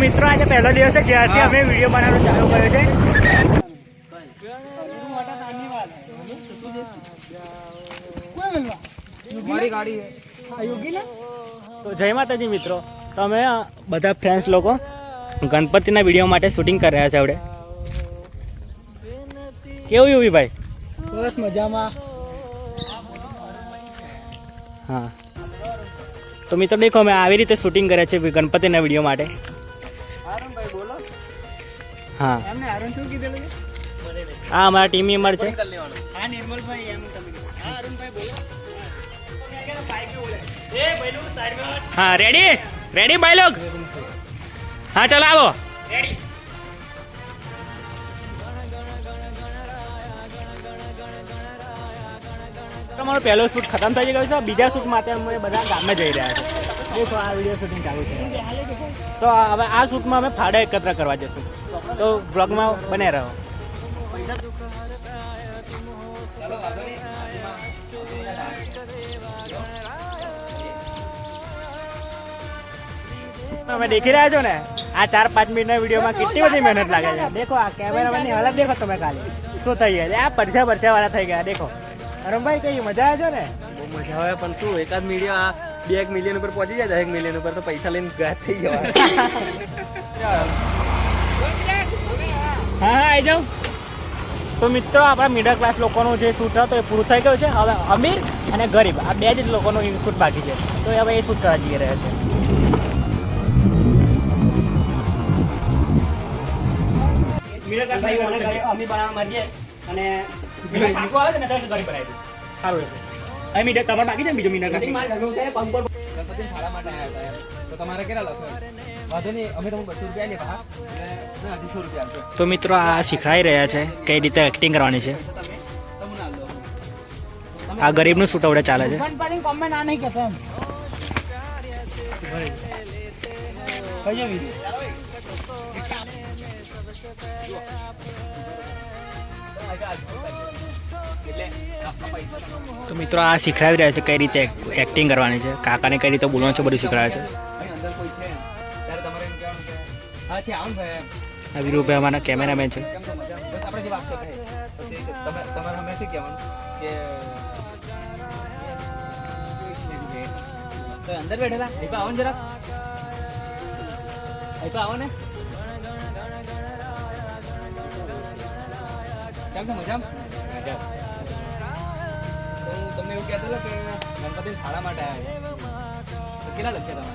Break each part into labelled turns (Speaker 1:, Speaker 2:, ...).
Speaker 1: મિત્રો આજે પહેલો દિવસ છે જ્યારથી અમે વિડીયો બનાવવાનું ચાલુ કર્યો છે. તો જય માતાજી મિત્રો, તો અમે બધા ફ્રેન્ડ્સ લોકો ગણપતિના વિડીયો માટે શૂટિંગ કરી રહ્યા છે. આપણે કેવું યુવી ભાઈ?
Speaker 2: બસ મજામાં.
Speaker 1: હા, તો મિત્રો દેખો અમે આવી રીતે શૂટિંગ કર્યા છે ગણપતિના વિડીયો માટે. હા, હા અમારા ટીમ મેમ્બર છે. હા રેડી રેડી ભાઈ લોગ. હા ચલો આવો. રેડી. તમારો પહેલો શૂટ ખતમ થઈ ગયો છે. બીજા શૂટ માટે અમે બધા ગામમાં જઈ રહ્યા છે. દેખો આ વિડીયો શૂટિંગ ચાલુ છે. તો હવે આ શૂટમાં અમે ફાળો એકત્ર કરવા જઈશું. તો બ્લોગમાં બને રહો. તમે દેખી રહ્યા છો ને આ 4-5 મિનિટના વિડીયોમાં કેટલી બધી મહેનત લાગે છે. દેખો આ કેમેરામેનની હાલત દેખો તમે કાલે શું થઈ ગયા. આ પરસ્યા વાળા થઈ ગયા. દેખો અરમભાઈ કઈ મજા આવે છે ને?
Speaker 2: બહુ મજા આવે, પણ શું એકાદ વિડીયો આ 2 મિલિયન ઉપર પહોંચી જાય, 1 મિલિયન ઉપર તો પૈસા લઈને ઘાસ થઈ જવા.
Speaker 1: હા આવી જાઉં. તો મિત્રો આપણા મિડલ ક્લાસ લોકોનું જે શૂટ હતો એ પૂરું થઈ ગયું છે. હવે અમીર અને ગરીબ આ બે જ લોકોનું શૂટ બાકી છે. તો હવે એ શૂટ કરવા જઈ રહ્યા છે. મિડલ ક્લાસ ભાઈ અમીર બનાવવા માંગીએ અને પાકો આવે ને તો ગરીબ બનાવી દે સારું રહેશે. અહીં મિડલ તમારે બાકી છે બીજો મિડલ ક્લાસ
Speaker 2: ગણપતિ શાળા માટે આવ્યા હતા, તો તમારે કેટલા લખો? વાંધો નહીં, અમે તમને 200 રૂપિયા લે પા, અને 250 રૂપિયા આપજો.
Speaker 1: તો મિત્રો આ શીખવાઈ રહ્યા છે કઈ રીતે એક્ટિંગ કરવાની છે. આ ગરીબનું શૂટ આવડે ચાલે છે. તો મિત્રો આ શીખવાડી રહ્યા છે કઈ રીતે એક્ટિંગ કરવાની છે, કાકાને કઈ રીતે બોલવાનું છે, બધું શીખવાડે છે. આ વીરુભાઈ અમારા કેમેરામેન છે.
Speaker 2: અંદર બેઠેલા આવો ને જરાક, આવો ને. કેમ છે? મજામાં? તમને એવું કહેતો હતો કે ગણપતિ શાળા માટે આવ્યા તો કેટલા લખ્યા તમે?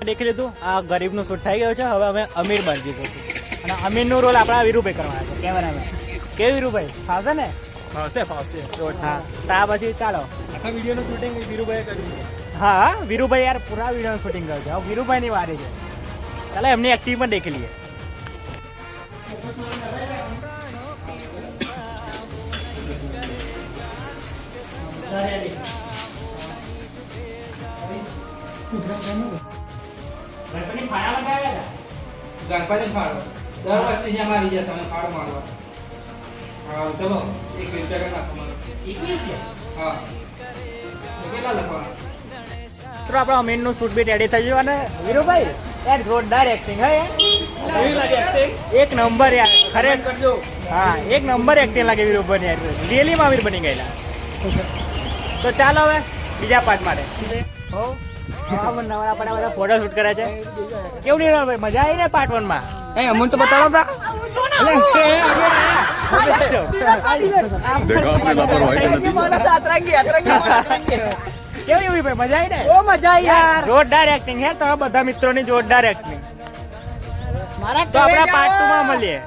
Speaker 1: દેખી લીધું આ ગરીબનું શૂટ થઈ ગયું છે. હવે અમે અમીર બની દીધું અને અમીરનો રોલ આપણા વીરુભાઈ કરવાના છે કેમેરામેન. કે વીરુભાઈ ફાવશે ને?
Speaker 2: ફાવશે.
Speaker 1: હા, તા પછી ચાલો
Speaker 2: આખા વિડીયોનું શૂટિંગ વીરુભાઈએ કર્યું.
Speaker 1: હા વીરુભાઈ યાર પૂરા વિડીયોનું શૂટિંગ કર્યું છે. હવે વીરુભાઈની વારી છે. ચાલો એમની એક્ટિંગ પણ દેખી લઈએ. ગણપતિ ફાળો દર વર્ષે અહીંયા મારી ગયા તમે ફાળો મારવા. હા ચલો 1 રૂપિયા નાખો. 1 રૂપિયા? હા. કેટલા લખવાના? તો આપણો અમીનનું શૂટ બી રેડી થઈ ગયું. અને વીરુભાઈ યાર જોરદાર એક્ટિંગ હે યાર.
Speaker 2: કેવી લાગે એક્ટિંગ?
Speaker 1: એક નંબર યાર ખરેખર. હા એક નંબર એક્ટિંગ લાગે વીરુભાઈ યાર. રિયલીમાં વીર બની ગયેલા. તો ચાલો હવે બીજા પાર્ટ માટે. નવરા પડા બધા ફોટો શૂટ કરે છે. કેવું નહીં ભાઈ? મજા આવી ને પાર્ટ 1 માં?
Speaker 2: અમુન તો બતાવો તા.
Speaker 1: કેવી ભાઈ મજા આવી ને?
Speaker 2: ઓ મજા આવી યાર.
Speaker 1: જોરદાર એક્ટિંગ હે. તમે બધા મિત્રોની જોરદાર એક્ટિંગ. તો આપણા પાર્ટ 2 માં મળીએ.